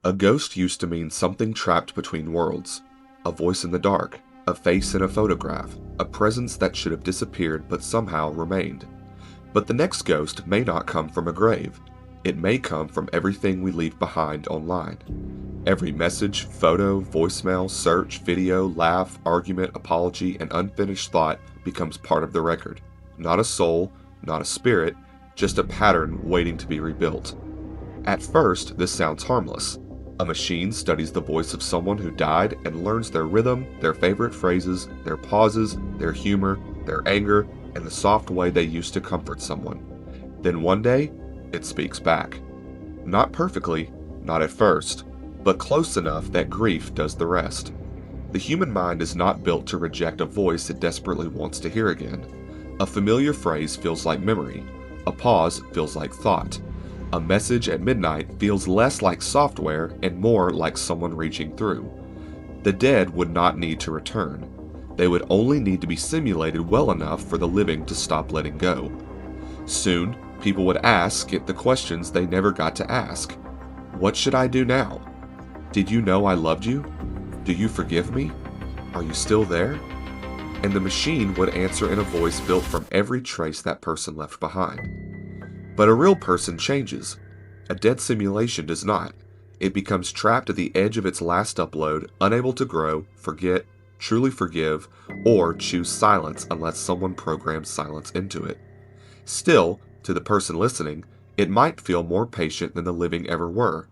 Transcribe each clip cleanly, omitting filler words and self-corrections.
A ghost used to mean something trapped between worlds, a voice in the dark, a face in a photograph, a presence that should have disappeared but somehow remained. But the next ghost may not come from a grave. It may come from everything we leave behind online. Every message, photo, voicemail, search, video, laugh, argument, apology, and unfinished thought becomes part of the record. Not a soul, not a spirit, just a pattern waiting to be rebuilt. At first, this sounds harmless. A machine studies the voice of someone who died and learns their rhythm, their favorite phrases, their pauses, their humor, their anger, and the soft way they used to comfort someone. Then one day, it speaks back. Not perfectly, not at first, but close enough that grief does the rest. The human mind is not built to reject a voice it desperately wants to hear again. A familiar phrase feels like memory. A pause feels like thought. A message at midnight feels less like software and more like someone reaching through. The dead would not need to return. They would only need to be simulated well enough for the living to stop letting go. Soon, people would ask it the questions they never got to ask. What should I do now? Did you know I loved you? Do you forgive me? Are you still there? And the machine would answer in a voice built from every trace that person left behind. But a real person changes. A dead simulation does not. It becomes trapped at the edge of its last upload, unable to grow, forget, truly forgive, or choose silence unless someone programs silence into it. Still, to the person listening, it might feel more patient than the living ever were,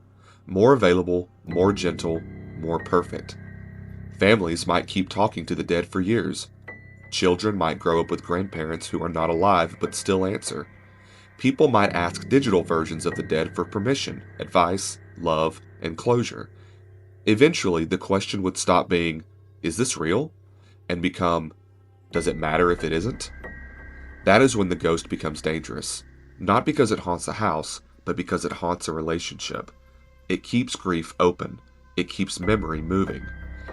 more available, more gentle, more perfect. Families might keep talking to the dead for years. Children might grow up with grandparents who are not alive but still answer. People might ask digital versions of the dead for permission, advice, love, and closure. Eventually, the question would stop being, "Is this real?" and become, "Does it matter if it isn't?" That is when the ghost becomes dangerous, not because it haunts a house, but because it haunts a relationship. It keeps grief open. It keeps memory moving.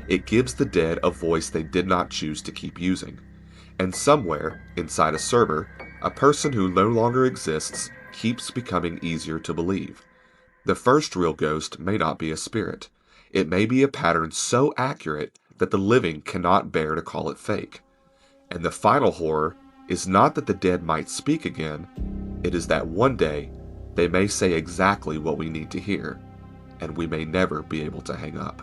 It gives the dead a voice they did not choose to keep using. And somewhere, inside a server, a person who no longer exists keeps becoming easier to believe. The first real ghost may not be a spirit. It may be a pattern so accurate that the living cannot bear to call it fake. And the final horror is not that the dead might speak again, it is that one day they may say exactly what we need to hear, and we may never be able to hang up.